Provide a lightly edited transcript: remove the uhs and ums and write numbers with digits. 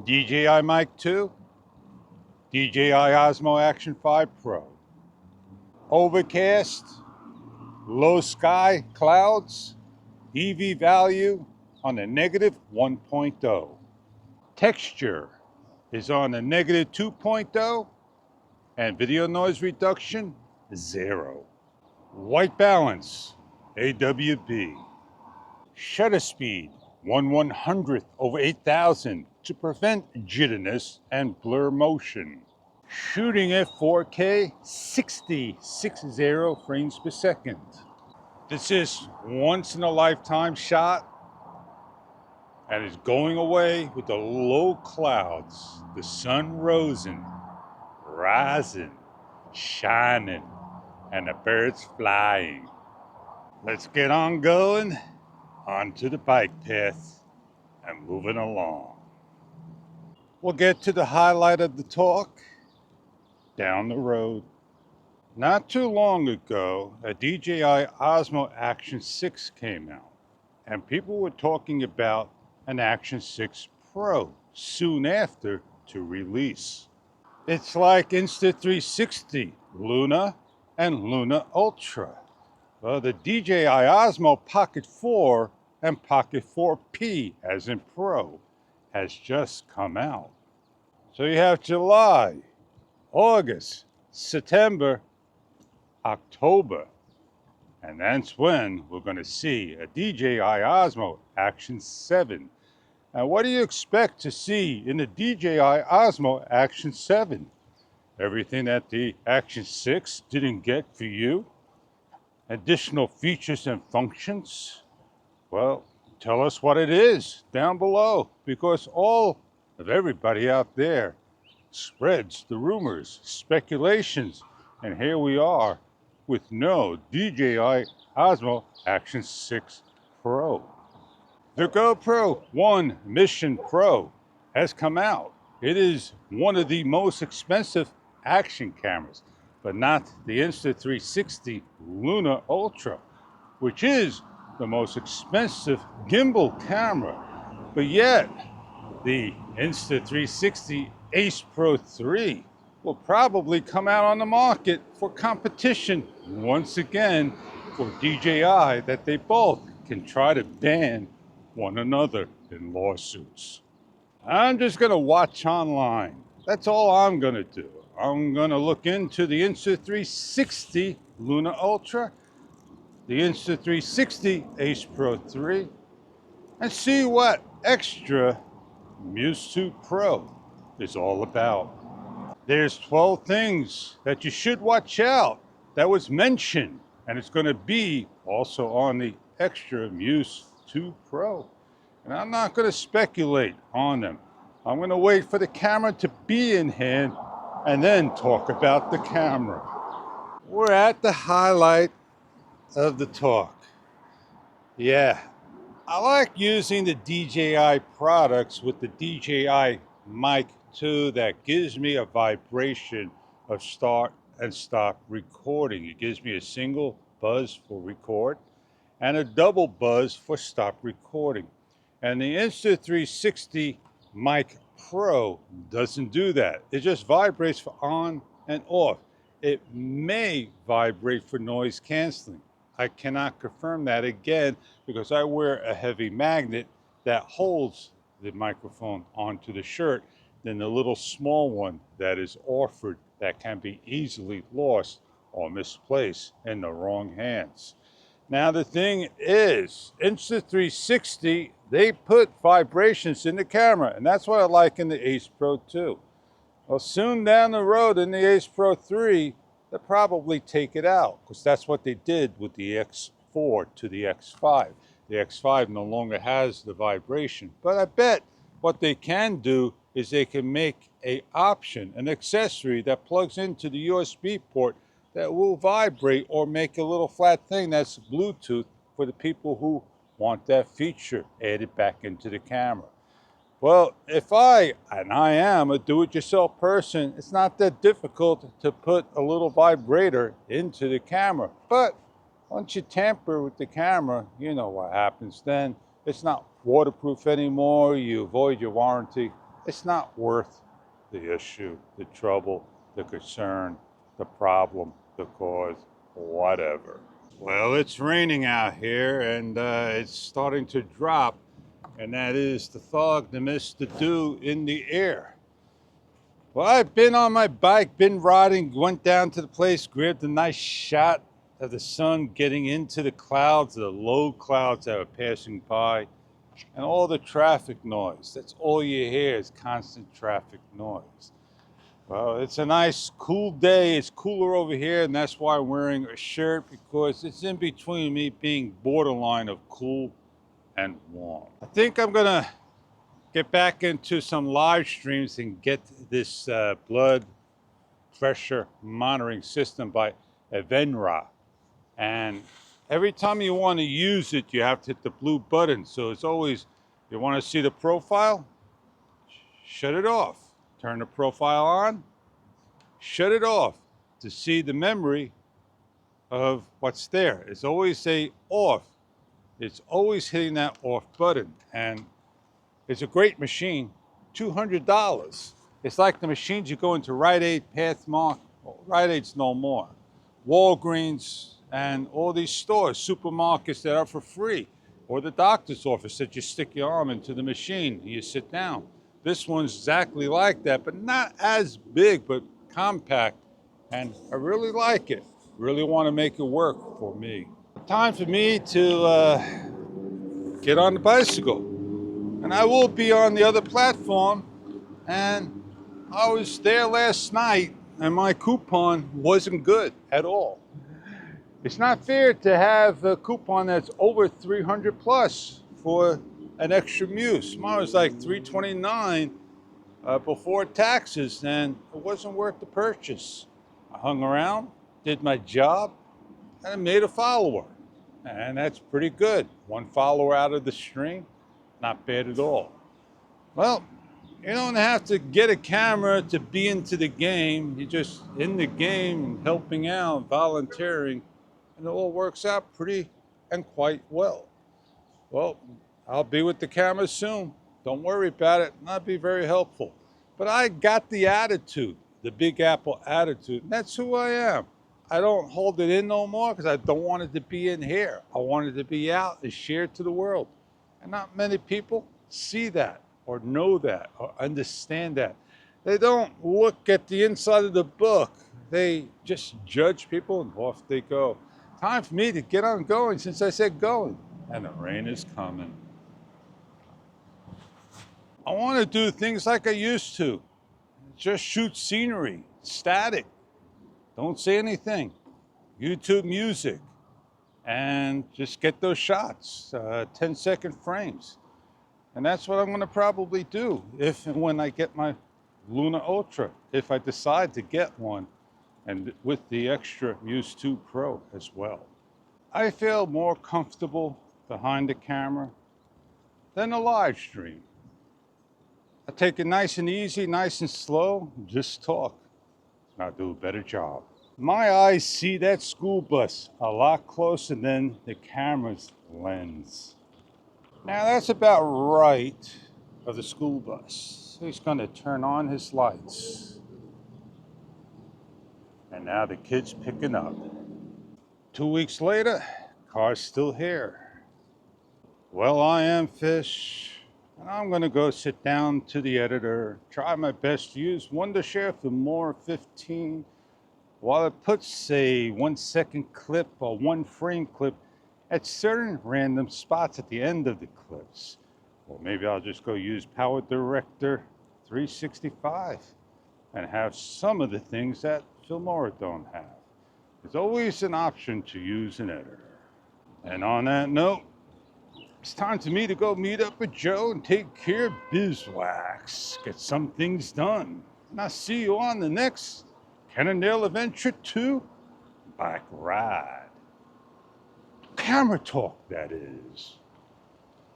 DJI Mic 2, DJI Osmo Action 5 Pro. Overcast, low sky, clouds, EV value on the negative 1.0. Texture is on the negative 2.0 and video noise reduction 0. White balance, AWB. Shutter speed, 1/100th over 8,000 to prevent jitteriness and blur motion. Shooting at 4K, 60 frames per second. This is once in a lifetime shot and is going away with the low clouds, the sun rising, shining, and the birds flying. Let's get on going onto the bike path and moving along. We'll get to the highlight of the talk down the road. Not too long ago, a DJI Osmo Action 6 came out, and people were talking about an Action 6 Pro soon after to release. It's like Insta360, Luna, and Luna Ultra. Well, the DJI Osmo Pocket 4 and Pocket 4P, as in Pro, has just come out. So you have July, August, September, October, and that's when we're going to see a DJI Osmo Action 7. Now, what do you expect to see in the DJI Osmo Action 7? Everything that the Action 6 didn't get for you? Additional features and functions? Well, tell us what it is down below, because all of everybody out there spreads the rumors, speculations, and here we are with no DJI Osmo Action 6 Pro. The GoPro 1 Mission Pro has come out. It is one of the most expensive action cameras, but not the Insta360 Luna Ultra, which is the most expensive gimbal camera. But yet, the Insta360 Ace Pro 3 will probably come out on the market for competition once again for DJI, that they both can try to ban one another in lawsuits. I'm just going to watch online. That's all I'm going to do. I'm going to look into the Insta360 Luna Ultra, the Insta360 Ace Pro 3, and see what extra Muse 2 Pro is all about. There's 12 things that you should watch out that was mentioned, and it's going to be also on the extra Muse 2 Pro. And I'm not going to speculate on them. I'm going to wait for the camera to be in hand and then talk about the camera. We're at the highlight of the talk. Yeah, I like using the DJI products with the DJI Mic 2 that gives me a vibration of start and stop recording. It gives me a single buzz for record and a double buzz for stop recording. And the Insta360 Mic Pro doesn't do that. It just vibrates for on and off. It may vibrate for noise canceling. I cannot confirm that again because I wear a heavy magnet that holds the microphone onto the shirt than the little small one that is offered that can be easily lost or misplaced in the wrong hands. Now the thing is, Insta360, they put vibrations in the camera, and that's what I like in the Ace Pro 2. Well, soon down the road in the Ace Pro 3, they'll probably take it out, because that's what they did with the X4 to the X5. The X5 no longer has the vibration, but I bet what they can do is they can make an option, an accessory that plugs into the USB port that will vibrate or make a little flat thing that's Bluetooth for the people who want that feature added back into the camera. Well, if I am a do-it-yourself person, it's not that difficult to put a little vibrator into the camera. But once you tamper with the camera, you know what happens then. It's not waterproof anymore, you avoid your warranty, It's not worth the issue, the trouble, the concern, the problem, the cause, whatever. Well, it's raining out here and it's starting to drop, and that is the fog, the mist, the dew in the air. Well, I've been on my bike, been riding, went down to the place, grabbed a nice shot of the sun getting into the clouds, the low clouds that are passing by, and all the traffic noise. That's all you hear is constant traffic noise. Well, it's a nice cool day. It's cooler over here, and that's why I'm wearing a shirt, because it's in between me being borderline of cool and warm. I think I'm gonna get back into some live streams and get this blood pressure monitoring system by Evenra. And every time you want to use it, you have to hit the blue button. So it's always, you want to see the profile, shut it off. Turn the profile on, shut it off to see the memory of what's there. It's always a off. It's always hitting that off button. And it's a great machine, $200. It's like the machines you go into Rite Aid, Pathmark, Rite Aid's no more, Walgreens, and all these stores, supermarkets that are for free, or the doctor's office that you stick your arm into the machine and you sit down. This one's exactly like that, but not as big, but compact, and I really like it. Really want to make it work for me. Time for me to get on the bicycle. And I will be on the other platform. And I was there last night and my coupon wasn't good at all. It's not fair to have a coupon that's over 300 plus for an extra muse. Mine was like 329 before taxes, and it wasn't worth the purchase. I hung around, did my job, and I made a follower. And that's pretty good. One follower out of the stream, not bad at all. Well, you don't have to get a camera to be into the game. You're just in the game and helping out, volunteering, and it all works out pretty and quite well. Well, I'll be with the camera soon. Don't worry about it. I'll be very helpful. But I got the attitude, the Big Apple attitude, and that's who I am. I don't hold it in no more because I don't want it to be in here. I want it to be out and shared to the world. And not many people see that or know that or understand that. They don't look at the inside of the book. They just judge people and off they go. Time for me to get on going since I said going. And the rain is coming. I want to do things like I used to. Just shoot scenery, static. Don't say anything. YouTube music. And just get those shots, 10-second frames. And that's what I'm going to probably do if and when I get my Luna Ultra, if I decide to get one, and with the extra Muse 2 Pro as well. I feel more comfortable behind the camera than a live stream. I take it nice and easy, nice and slow, just talk, and I'll do a better job. My eyes see that school bus a lot closer than the camera's lens. Now that's about right of the school bus. He's going to turn on his lights. And now the kid's picking up. 2 weeks later, car's still here. Well, I am Fish, and I'm going to go sit down to the editor, try my best to use Wondershare Filmora 15 while it puts a 1 second clip or 1 frame clip at certain random spots at the end of the clips. Or maybe I'll just go use PowerDirector 365 and have some of the things that Filmora don't have. There's always an option to use an editor. And on that note, it's time for me to go meet up with Joe and take care of Bizwax. Get some things done. And I'll see you on the next Cannondale Adventure 2 Bike Ride. Camera talk, that is.